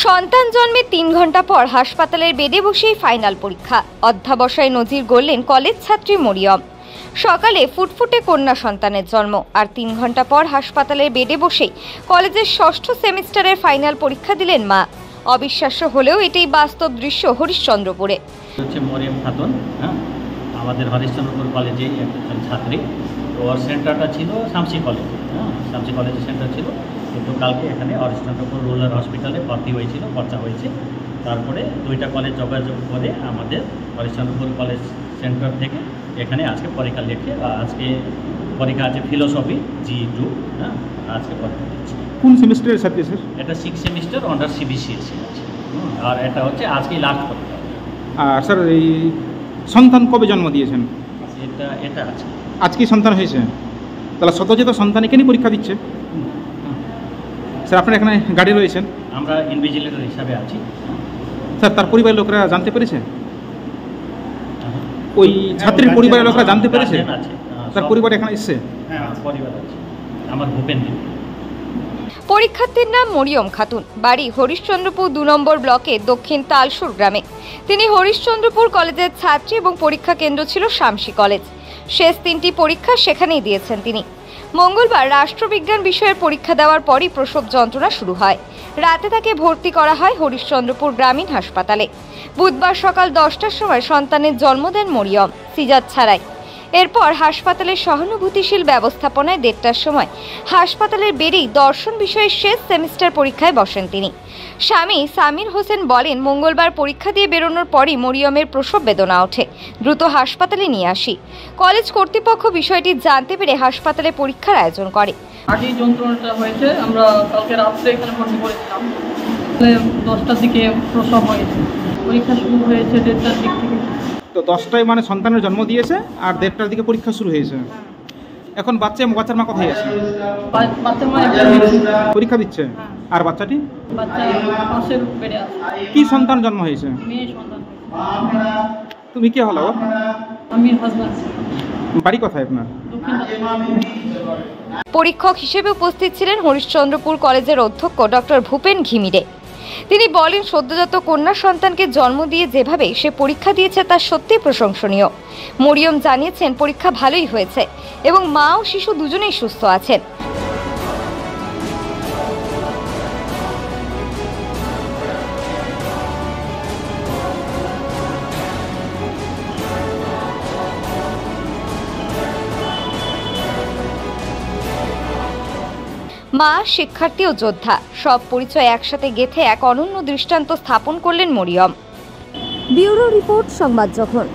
সন্তান জন্মের ৩ ঘন্টা পর হাসপাতালের বেডে বসেই ফাইনাল পরীক্ষা। অধ্যাবসায় নজির গড়লেন কলেজ ছাত্রী মরিয়ম। সকালে ফুটফুটে কন্যা সন্তানের জন্ম, আর ৩ ঘন্টা পর হাসপাতালের বেডে বসেই কলেজের ষষ্ঠ সেমিস্টারের ফাইনাল পরীক্ষা দিলেন মা। অবিশ্বাস্য হলেও এটাই বাস্তব দৃশ্য হরিশ্চন্দ্রপুরে। মরিয়ম খাতুন, আমাদের হরিশ্চন্দ্রপুর কলেজে একজন ছাত্রী। ওর সেন্টারটা ছিল শামসি কলেজ, শামসি কলেজের সেন্টার ছিল, কিন্তু কালকে এখানে হরিশ্চন্দ্রপুর রুরাল হসপিটালে ভর্তি হয়েছিল, পর্চা হয়েছে। তারপরে দুইটা কলেজ যোগাযোগ করে আমাদের হরিশ্চন্দ্রপুর কলেজ সেন্টার থেকে এখানে আজকে পরীক্ষা লিখে, আজকে পরীক্ষা আছে ফিলোসফি G2, আজকে পরীক্ষা দিচ্ছে। কোন সেমিস্টারের ছাত্রী স্যার? এটা 6 সেমিস্টার আন্ডার CBCSE আছে, আর এটা হচ্ছে আজকেই লাস্ট পরীক্ষা। আর স্যার এই সন্তান কবে জন্ম দিয়েছেন? এটা আছে আজকেই সন্তান হয়েছে, তাহলে সদ্যজাত সন্তান এখানেই পরীক্ষা দিচ্ছে। স্যার আপনার এখানে গাড়ি রয়েছেন? আমরা ইনভিজিলেটর হিসাবে আছি। স্যার তার পরিবারের লোকরা জানতে পেরেছে? ওই ছাত্রীর পরিবারের লোকরা জানতে পেরেছে? তার পরিবার এখানে এসছে? হ্যাঁ, পরিবার আছে, আমার ভূপেন। পরীক্ষার্থীর নাম মরিয়ম খাতুন, বাড়ি হরিশ্চন্দ্রপুর 2 নম্বর ব্লকের দক্ষিণ তালসুর গ্রামে। তিনি হরিশ্চন্দ্রপুর কলেজের ছাত্রী এবং পরীক্ষা কেন্দ্র ছিল শামসি কলেজ। শেষ 3টি পরীক্ষা সেখানেই দিয়েছেন তিনি। মঙ্গলবার রাষ্ট্রবিজ্ঞান বিষয়ের পরীক্ষা দেওয়ার পরই প্রসব যন্ত্রণা শুরু হয়। রাতে তাকে ভর্তি করা হয় হরিশ্চন্দ্রপুর গ্রামীণ হাসপাতালে। বুধবার সকাল 10টার সময় সন্তানের জন্ম দেন মরিয়ম, সিজার ছাড়াই। এরপর হাসপাতালের সহানুভূতিশীল ব্যবস্থাপনায় 1:30টার সময় হাসপাতালের বেডেই দর্শন বিষয়ের শেষ সেমিস্টার পরীক্ষায় বসেন তিনি। স্বামী সামির হোসেন বলেন, মঙ্গলবার পরীক্ষা দিয়ে বেরোনোর পরই মরিয়মের প্রসব বেদনা ওঠে। দ্রুত হাসপাতালে নিয়ে আসি। কলেজ কর্তৃপক্ষ বিষয়টি জানতে পেরে হাসপাতালে পরীক্ষার আয়োজন করে। আগেই যন্ত্রণাটা হয়েছে, আমরা কালকে রাত্রে এখানে ভর্তি করেছিলাম। 10টার দিকে প্রসব হয়েছে, পরীক্ষা শুরু হয়েছে 1:30টার দিক থেকে। তো 10টায় মানে সন্তানের জন্ম দিয়েছে, আর 1:30টার দিকে পরীক্ষা শুরু হয়েছে। এখন বাচ্চার মা কোথায় আছে? বাচ্চার মা পরীক্ষা দিচ্ছে। আর বাচ্চাটি? বাচ্চা পাশের বেডে আছে। কি সন্তান জন্ম হয়েছে? মেয়ে সন্তান। তুমি কে হলো? আমি হাজব্যান্ড। বাড়ি কোথায় আপনার? পরীক্ষক হিসেবে উপস্থিত ছিলেন হরিশ্চন্দ্রপুর কলেজের অধ্যক্ষ ডক্টর ভূপেন ঘিমিরে। তিনি বলেন, সদ্যজাত কন্যা সন্তানকে জন্ম দিয়ে যেভাবে সে পরীক্ষা দিয়েছে তা সত্যিই প্রশংসনীয়। মরিয়ম জানিয়েছেন পরীক্ষা ভালোই হয়েছে এবং মা ও শিশু দুজনেই সুস্থ আছেন। মা, শিক্ষার্থী ও যোদ্ধা, সব পরিচয় একসাথে গেঁথে এক অনন্য দৃষ্টান্ত স্থাপন করলেন মরিয়ম। ব্যুরো রিপোর্ট, সংবাদ যখন।